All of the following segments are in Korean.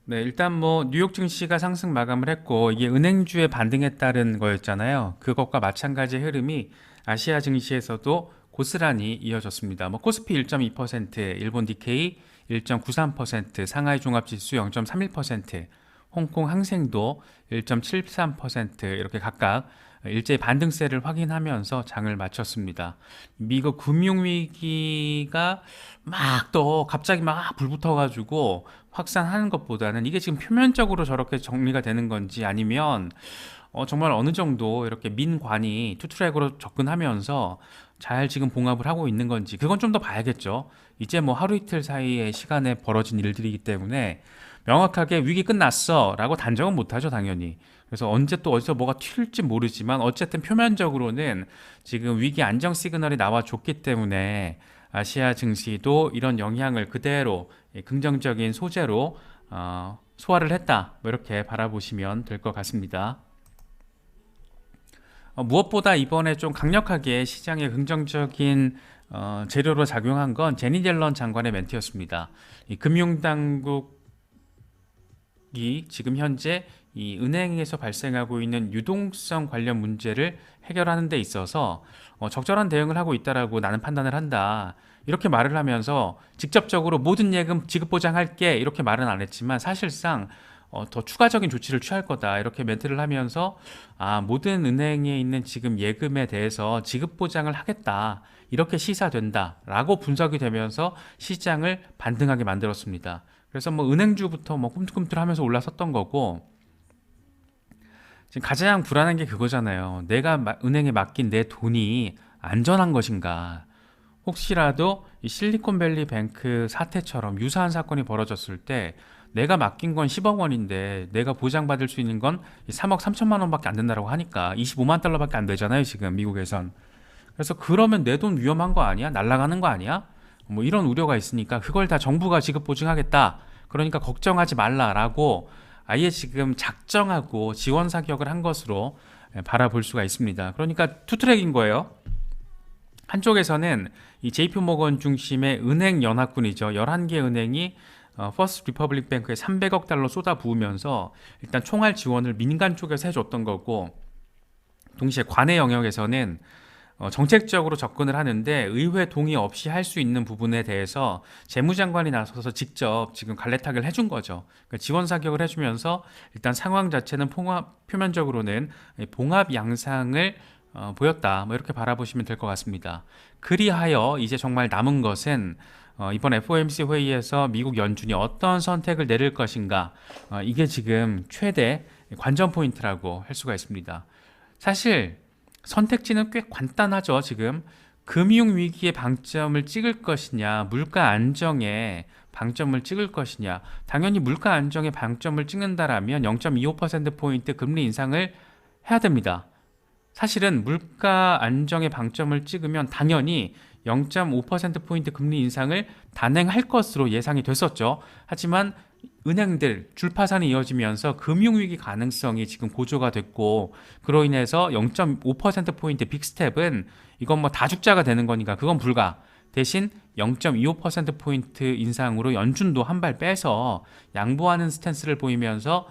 네, 일단 뭐 뉴욕 증시가 상승 마감을 했고 이게 은행주의 반등에 따른 거였잖아요. 그것과 마찬가지의 흐름이 아시아 증시에서도 고스란히 이어졌습니다. 뭐 코스피 1.2%, 일본 니케이 1.93%, 상하이 종합지수 0.31%, 홍콩 항생도 1.73% 이렇게 각각 일제히 반등세를 확인하면서 장을 마쳤습니다. 미국 금융위기가 막 또 갑자기 막 불붙어가지고 확산하는 것보다는 이게 지금 표면적으로 저렇게 정리가 되는 건지 아니면 정말 어느 정도 이렇게 민관이 투트랙으로 접근하면서 잘 지금 봉합을 하고 있는 건지 그건 좀 더 봐야겠죠. 이제 뭐 하루 이틀 사이의 시간에 벌어진 일들이기 때문에 명확하게 위기 끝났어 라고 단정은 못하죠 당연히. 그래서 언제 또 어디서 뭐가 튈지 모르지만 어쨌든 표면적으로는 지금 위기 안정 시그널이 나와줬기 때문에 아시아 증시도 이런 영향을 그대로 긍정적인 소재로 소화를 했다 뭐 이렇게 바라보시면 될 것 같습니다. 무엇보다 이번에 좀 강력하게 시장에 긍정적인 재료로 작용한 건 제니 옐런 장관의 멘트였습니다. 이 금융당국이 지금 현재 이 은행에서 발생하고 있는 유동성 관련 문제를 해결하는 데 있어서 적절한 대응을 하고 있다라고 나는 판단을 한다. 이렇게 말을 하면서 직접적으로 모든 예금 지급 보장할게 이렇게 말은 안 했지만 사실상 더 추가적인 조치를 취할 거다 이렇게 멘트를 하면서 모든 은행에 있는 지금 예금에 대해서 지급 보장을 하겠다 이렇게 시사된다라고 분석이 되면서 시장을 반등하게 만들었습니다. 그래서 뭐 은행주부터 뭐 꿈틀꿈틀하면서 올라섰던 거고 지금 가장 불안한 게 그거잖아요. 내가 은행에 맡긴 내 돈이 안전한 것인가? 혹시라도 이 실리콘밸리 뱅크 사태처럼 유사한 사건이 벌어졌을 때 내가 맡긴 건 10억 원인데 내가 보장받을 수 있는 건 3억 3천만 원밖에 안 된다고 하니까 25만 달러밖에 안 되잖아요, 지금 미국에선. 그래서 그러면 내 돈 위험한 거 아니야? 날아가는 거 아니야? 뭐 이런 우려가 있으니까 그걸 다 정부가 지급 보증하겠다. 그러니까 걱정하지 말라라고 아예 지금 작정하고 지원 사격을 한 것으로 바라볼 수가 있습니다. 그러니까 투트랙인 거예요. 한쪽에서는 이 JP 모건 중심의 은행 연합군이죠. 11개 은행이 퍼스트 리퍼블릭 뱅크에 300억 달러 쏟아 부으면서 일단 총알 지원을 민간 쪽에서 해줬던 거고 동시에 관의 영역에서는 정책적으로 접근을 하는데 의회 동의 없이 할 수 있는 부분에 대해서 재무장관이 나서서 직접 지금 갈래타기를 해준 거죠. 그러니까 지원 사격을 해주면서 일단 상황 자체는 표면적으로는 봉합 양상을 보였다. 뭐 이렇게 바라보시면 될 것 같습니다. 그리하여 이제 정말 남은 것은 이번 FOMC 회의에서 미국 연준이 어떤 선택을 내릴 것인가 이게 지금 최대 관전 포인트라고 할 수가 있습니다. 사실 선택지는 꽤 간단하죠. 지금 금융위기에 방점을 찍을 것이냐 물가 안정에 방점을 찍을 것이냐 당연히 물가 안정에 방점을 찍는다라면 0.25%포인트 금리 인상을 해야 됩니다. 사실은 물가 안정에 방점을 찍으면 당연히 0.5%포인트 금리 인상을 단행할 것으로 예상이 됐었죠. 하지만 은행들 줄파산이 이어지면서 금융위기 가능성이 지금 고조가 됐고 그로 인해서 0.5%포인트 빅스텝은 이건 뭐 다 죽자가 되는 거니까 그건 불가. 대신 0.25%포인트 인상으로 연준도 한 발 빼서 양보하는 스탠스를 보이면서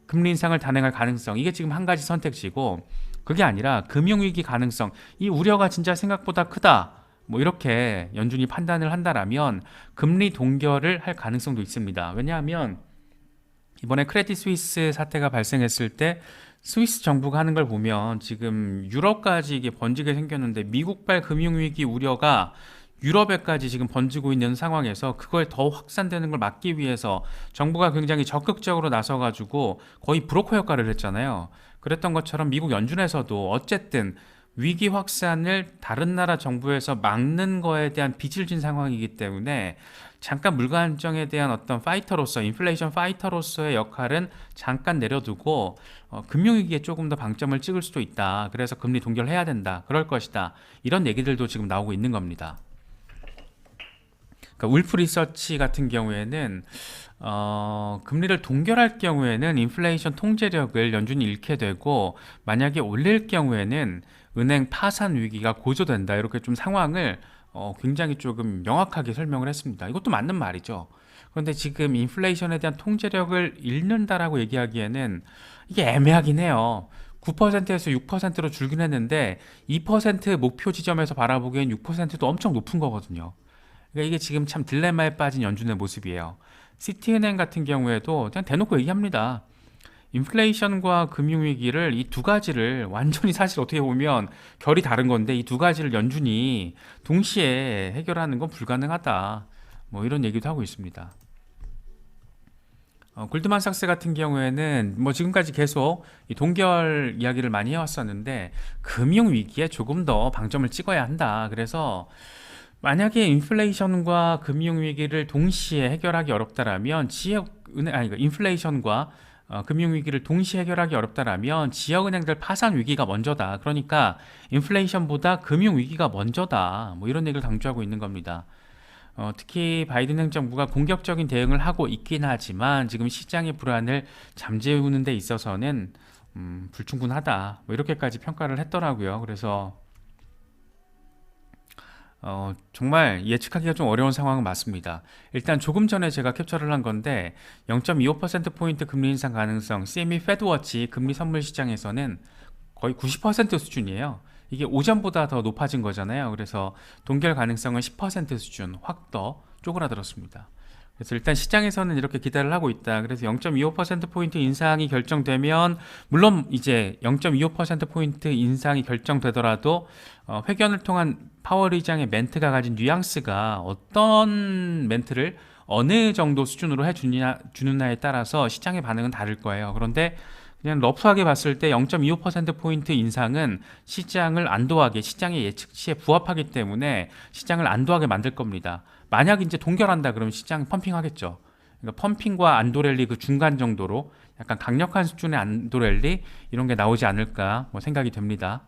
금리 인상을 단행할 가능성 이게 지금 한 가지 선택지고 그게 아니라 금융위기 가능성 이 우려가 진짜 생각보다 크다 뭐 이렇게 연준이 판단을 한다라면 금리 동결을 할 가능성도 있습니다. 왜냐하면 이번에 크레딧 스위스 사태가 발생했을 때 스위스 정부가 하는 걸 보면 지금 유럽까지 이게 번지게 생겼는데 미국발 금융위기 우려가 유럽에까지 지금 번지고 있는 상황에서 그걸 더 확산되는 걸 막기 위해서 정부가 굉장히 적극적으로 나서가지고 거의 브로커 역할을 했잖아요. 그랬던 것처럼 미국 연준에서도 어쨌든 위기 확산을 다른 나라 정부에서 막는 거에 대한 빚을 진 상황이기 때문에 잠깐 물가 안정에 대한 어떤 파이터로서 인플레이션 파이터로서의 역할은 잠깐 내려두고 금융위기에 조금 더 방점을 찍을 수도 있다. 그래서 금리 동결해야 된다. 그럴 것이다. 이런 얘기들도 지금 나오고 있는 겁니다. 그러니까 울프 리서치 같은 경우에는 금리를 동결할 경우에는 인플레이션 통제력을 연준이 잃게 되고 만약에 올릴 경우에는 은행 파산 위기가 고조된다 이렇게 좀 상황을 굉장히 조금 명확하게 설명을 했습니다. 이것도 맞는 말이죠. 그런데 지금 인플레이션에 대한 통제력을 잃는다라고 얘기하기에는 이게 애매하긴 해요. 9%에서 6%로 줄긴 했는데 2% 목표 지점에서 바라보기엔 6%도 엄청 높은 거거든요. 그러니까 이게 지금 참 딜레마에 빠진 연준의 모습이에요. 시티은행 같은 경우에도 그냥 대놓고 얘기합니다. 인플레이션과 금융위기를 이 두 가지를 완전히 사실 어떻게 보면 결이 다른 건데 이 두 가지를 연준이 동시에 해결하는 건 불가능하다. 뭐 이런 얘기도 하고 있습니다. 골드만삭스 같은 경우에는 뭐 지금까지 계속 이 동결 이야기를 많이 해왔었는데 금융위기에 조금 더 방점을 찍어야 한다. 그래서 만약에 인플레이션과 금융위기를 동시에 해결하기 어렵다라면 지역은행, 아니, 인플레이션과 금융위기를 동시에 해결하기 어렵다라면 지역은행들 파산 위기가 먼저다. 그러니까 인플레이션보다 금융위기가 먼저다. 뭐 이런 얘기를 강조하고 있는 겁니다. 특히 바이든 행정부가 공격적인 대응을 하고 있긴 하지만 지금 시장의 불안을 잠재우는 데 있어서는 불충분하다. 뭐 이렇게까지 평가를 했더라고요. 그래서 정말 예측하기가 좀 어려운 상황은 맞습니다. 일단 조금 전에 제가 캡처를 한 건데 0.25%포인트 금리 인상 가능성 CME 페드워치 금리 선물 시장에서는 거의 90% 수준이에요. 이게 오전보다 더 높아진 거잖아요. 그래서 동결 가능성은 10% 수준 확 더 쪼그라들었습니다. 그래서 일단 시장에서는 이렇게 기대를 하고 있다. 그래서 0.25%포인트 인상이 결정되면 물론 이제 0.25%포인트 인상이 결정되더라도 회견을 통한 파월 의장의 멘트가 가진 뉘앙스가 어떤 멘트를 어느 정도 수준으로 해주느냐에 따라서 시장의 반응은 다를 거예요. 그런데 그냥 러프하게 봤을 때 0.25%포인트 인상은 시장을 안도하게, 시장의 예측치에 부합하기 때문에 시장을 안도하게 만들 겁니다. 만약 이제 동결한다 그러면 시장 펌핑하겠죠. 그러니까 펌핑과 안도랠리 그 중간 정도로 약간 강력한 수준의 안도랠리 이런 게 나오지 않을까 뭐 생각이 됩니다.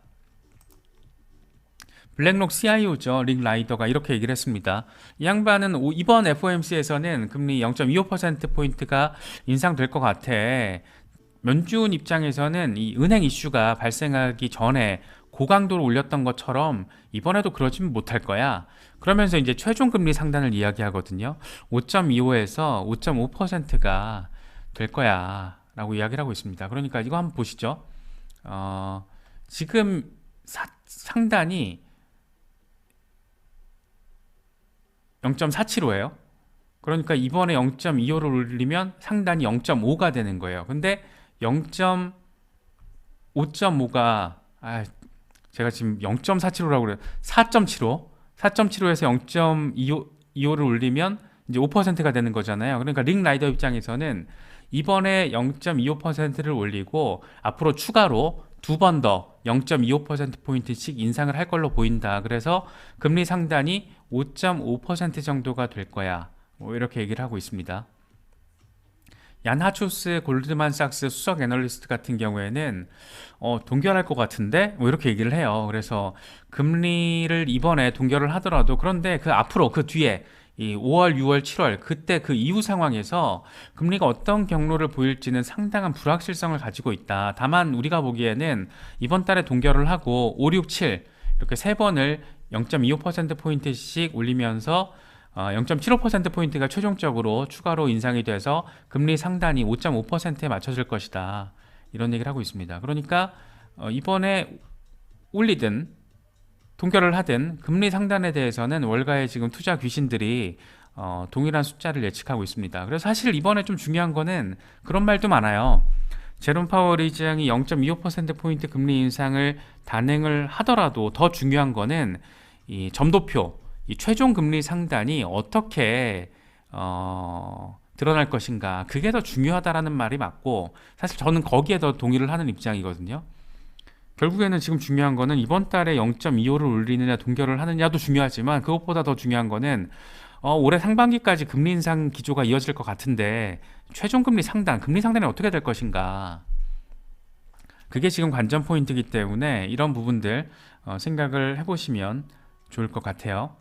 블랙록 CIO죠. 릭 라이더가 이렇게 얘기를 했습니다. 이 양반은 이번 FOMC에서는 금리 0.25%포인트가 인상될 것 같아. 연준 입장에서는 이 은행 이슈가 발생하기 전에 고강도로 올렸던 것처럼 이번에도 그러지는 못할 거야. 그러면서 이제 최종 금리 상단을 이야기하거든요. 5.25에서 5.5%가 될 거야 라고 이야기를 하고 있습니다. 그러니까 이거 한번 보시죠. 지금 상단이 0.475예요. 그러니까 이번에 0.25를 올리면 상단이 0.5가 되는 거예요. 근데 0.5.5가 제가 지금 0.475라고 그래요. 4.75 4.75에서 0.25를 올리면 이제 5%가 되는 거잖아요. 그러니까 릭 라이더 입장에서는 이번에 0.25%를 올리고 앞으로 추가로 두 번 더 0.25%포인트씩 인상을 할 걸로 보인다. 그래서 금리 상단이 5.5% 정도가 될 거야. 뭐 이렇게 얘기를 하고 있습니다. 얀 하초스 골드만삭스 수석 애널리스트 같은 경우에는 동결할 것 같은데 뭐 이렇게 얘기를 해요. 그래서 금리를 이번에 동결을 하더라도 그런데 그 앞으로 그 뒤에 이 5월, 6월, 7월 그때 그 이후 상황에서 금리가 어떤 경로를 보일지는 상당한 불확실성을 가지고 있다. 다만 우리가 보기에는 이번 달에 동결을 하고 5, 6, 7 이렇게 세 번을 0.25%포인트씩 올리면서 0.75%포인트가 최종적으로 추가로 인상이 돼서 금리 상단이 5.5%에 맞춰질 것이다. 이런 얘기를 하고 있습니다. 그러니까 이번에 올리든 동결을 하든 금리 상단에 대해서는 월가의 지금 투자 귀신들이 동일한 숫자를 예측하고 있습니다. 그래서 사실 이번에 좀 중요한 거는 그런 말도 많아요. 제롬 파월 의장이 0.25%포인트 금리 인상을 단행을 하더라도 더 중요한 거는 이 점도표, 이 최종 금리 상단이 어떻게 드러날 것인가, 그게 더 중요하다라는 말이 맞고 사실 저는 거기에 더 동의를 하는 입장이거든요. 결국에는 지금 중요한 거는 이번 달에 0.25를 올리느냐 동결을 하느냐도 중요하지만 그것보다 더 중요한 거는 올해 상반기까지 금리 인상 기조가 이어질 것 같은데 최종 금리 상단, 금리 상단이 어떻게 될 것인가, 그게 지금 관전 포인트이기 때문에 이런 부분들 생각을 해보시면 좋을 것 같아요.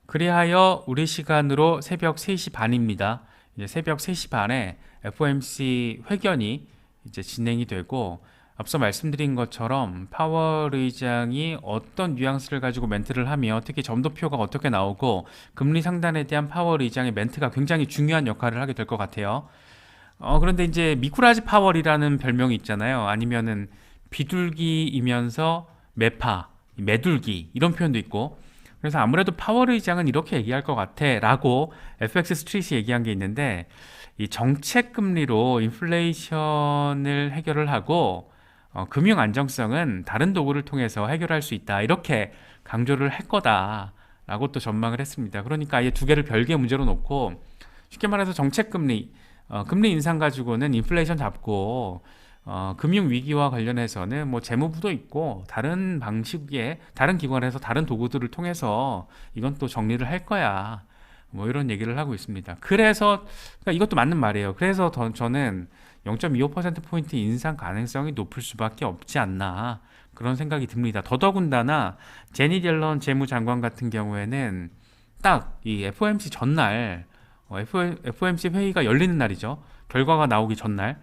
그리하여 우리 시간으로 새벽 3시 반입니다. 이제 새벽 3시 반에 FOMC 회견이 이제 진행이 되고 앞서 말씀드린 것처럼 파월 의장이 어떤 뉘앙스를 가지고 멘트를 하며 특히 점도표가 어떻게 나오고 금리 상단에 대한 파월 의장의 멘트가 굉장히 중요한 역할을 하게 될 것 같아요. 그런데 이제 미꾸라지 파월이라는 별명이 있잖아요. 아니면은 비둘기이면서 매파, 매둘기 이런 표현도 있고. 그래서 아무래도 파월 의장은 이렇게 얘기할 것 같아라고 FX 스트릿이 얘기한 게 있는데 이 정책 금리로 인플레이션을 해결을 하고 금융 안정성은 다른 도구를 통해서 해결할 수 있다 이렇게 강조를 할 거다라고 또 전망을 했습니다. 그러니까 아예 두 개를 별개의 문제로 놓고 쉽게 말해서 정책 금리 금리 인상 가지고는 인플레이션 잡고 금융 위기와 관련해서는 뭐 재무부도 있고 다른 방식의 다른 기관에서 다른 도구들을 통해서 이건 또 정리를 할 거야. 뭐 이런 얘기를 하고 있습니다. 그래서 그러니까 이것도 맞는 말이에요. 그래서 저는 0.25%포인트 인상 가능성이 높을 수밖에 없지 않나 그런 생각이 듭니다. 더더군다나 제니 옐런 재무장관 같은 경우에는 딱 이 FOMC 전날 FOMC 회의가 열리는 날이죠. 결과가 나오기 전날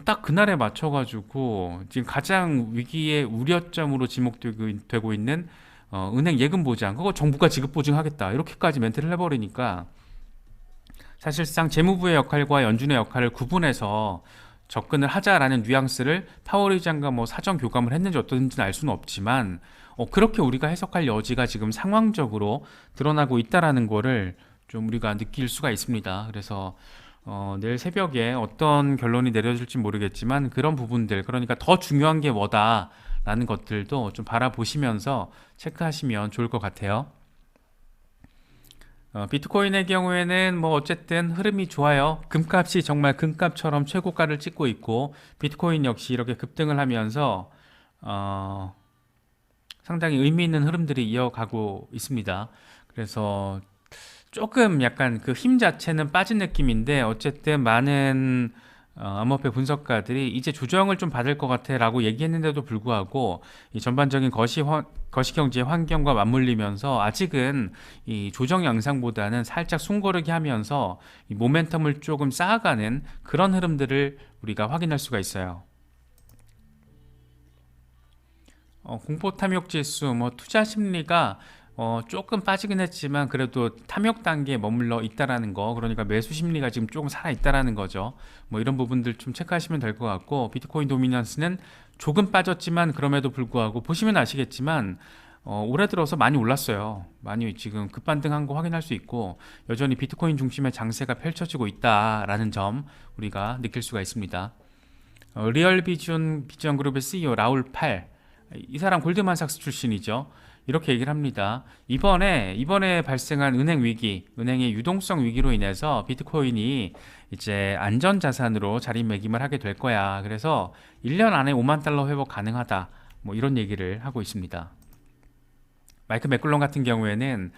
딱 그날에 맞춰가지고 지금 가장 위기의 우려점으로 지목되고 있는 은행 예금 보장 그거 정부가 지급 보증하겠다 이렇게까지 멘트를 해버리니까 사실상 재무부의 역할과 연준의 역할을 구분해서 접근을 하자라는 뉘앙스를 파월 의장과 뭐 사전 교감을 했는지 어떤지는 알 수는 없지만 그렇게 우리가 해석할 여지가 지금 상황적으로 드러나고 있다라는 거를 좀 우리가 느낄 수가 있습니다. 그래서 내일 새벽에 어떤 결론이 내려질지 모르겠지만 그런 부분들 그러니까 더 중요한 게 뭐다라는 것들도 좀 바라보시면서 체크하시면 좋을 것 같아요. 비트코인의 경우에는 뭐 어쨌든 흐름이 좋아요. 금값이 정말 금값처럼 최고가를 찍고 있고 비트코인 역시 이렇게 급등을 하면서 상당히 의미 있는 흐름들이 이어가고 있습니다. 그래서 조금 약간 그 힘 자체는 빠진 느낌인데 어쨌든 많은 암호화폐 분석가들이 이제 조정을 좀 받을 것 같아 라고 얘기했는데도 불구하고 이 전반적인 거시경제 환경과 맞물리면서 아직은 이 조정 양상보다는 살짝 숨고르기 하면서 이 모멘텀을 조금 쌓아가는 그런 흐름들을 우리가 확인할 수가 있어요. 공포 탐욕 지수, 뭐 투자 심리가 조금 빠지긴 했지만 그래도 탐욕 단계에 머물러 있다라는 거 그러니까 매수 심리가 지금 조금 살아 있다라는 거죠. 뭐 이런 부분들 좀 체크하시면 될 것 같고 비트코인 도미넌스는 조금 빠졌지만 그럼에도 불구하고 보시면 아시겠지만 올해 들어서 많이 올랐어요. 많이 지금 급반등한 거 확인할 수 있고 여전히 비트코인 중심의 장세가 펼쳐지고 있다라는 점 우리가 느낄 수가 있습니다. 리얼비전 비전그룹의 CEO 라울 팔 이 사람 골드만삭스 출신이죠. 이렇게 얘기를 합니다. 이번에 발생한 은행 위기, 은행의 유동성 위기로 인해서 비트코인이 이제 안전자산으로 자리매김을 하게 될 거야. 그래서 1년 안에 5만 달러 회복 가능하다. 뭐 이런 얘기를 하고 있습니다. 마이크 맥글론 같은 경우에는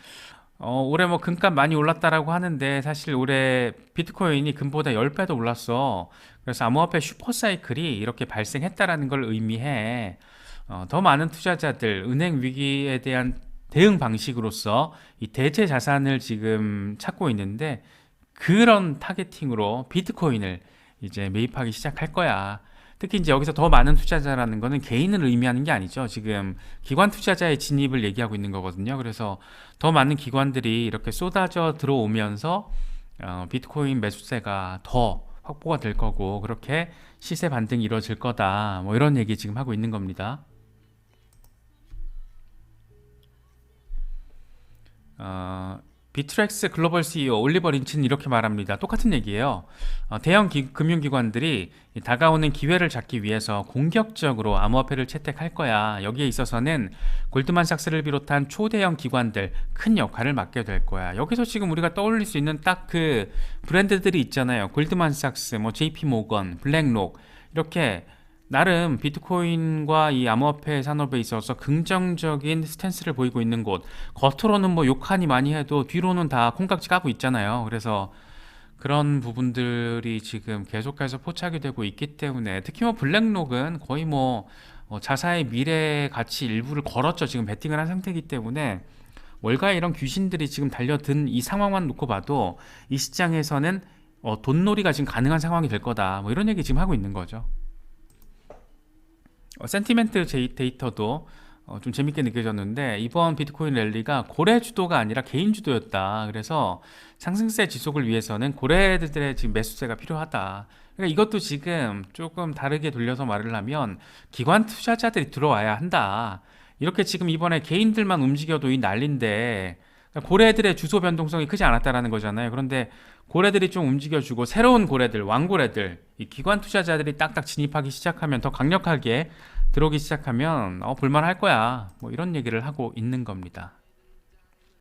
올해 뭐 금값 많이 올랐다라고 하는데 사실 올해 비트코인이 금보다 10배도 올랐어. 그래서 암호화폐 슈퍼사이클이 이렇게 발생했다라는 걸 의미해. 더 많은 투자자들 은행 위기에 대한 대응 방식으로서 이 대체 자산을 지금 찾고 있는데 그런 타겟팅으로 비트코인을 이제 매입하기 시작할 거야. 특히 이제 여기서 더 많은 투자자라는 거는 개인을 의미하는 게 아니죠. 지금 기관 투자자의 진입을 얘기하고 있는 거거든요. 그래서 더 많은 기관들이 이렇게 쏟아져 들어오면서 비트코인 매수세가 더 확보가 될 거고 그렇게 시세 반등이 이루어질 거다. 뭐 이런 얘기 지금 하고 있는 겁니다. 비트렉스 글로벌 CEO 올리버 린치는 이렇게 말합니다. 똑같은 얘기예요. 대형 금융기관들이 다가오는 기회를 잡기 위해서 공격적으로 암호화폐를 채택할 거야. 여기에 있어서는 골드만삭스를 비롯한 초대형 기관들 큰 역할을 맡게 될 거야. 여기서 지금 우리가 떠올릴 수 있는 딱 그 브랜드들이 있잖아요. 골드만삭스, 뭐 JP 모건, 블랙록 이렇게 나름 비트코인과 이 암호화폐 산업에 있어서 긍정적인 스탠스를 보이고 있는 곳 겉으로는 뭐 욕하니 많이 해도 뒤로는 다 콩깍지 까고 있잖아요. 그래서 그런 부분들이 지금 계속해서 포착이 되고 있기 때문에 특히 뭐 블랙록은 거의 뭐 자사의 미래 가치 일부를 걸었죠. 지금 베팅을 한 상태이기 때문에 월가에 이런 귀신들이 지금 달려든 이 상황만 놓고 봐도 이 시장에서는 돈놀이가 지금 가능한 상황이 될 거다. 뭐 이런 얘기 지금 하고 있는 거죠. 센티멘트 데이터도 좀 재밌게 느껴졌는데 이번 비트코인 랠리가 고래 주도가 아니라 개인 주도였다. 그래서 상승세 지속을 위해서는 고래들의 지금 매수세가 필요하다. 그러니까 이것도 지금 조금 다르게 돌려서 말을 하면 기관 투자자들이 들어와야 한다. 이렇게 지금 이번에 개인들만 움직여도 이 난리인데 그러니까 고래들의 주소 변동성이 크지 않았다라는 거잖아요. 그런데 고래들이 좀 움직여주고 새로운 고래들, 왕고래들, 이 기관 투자자들이 딱딱 진입하기 시작하면 더 강력하게 들어오기 시작하면 볼만할 거야. 뭐 이런 얘기를 하고 있는 겁니다.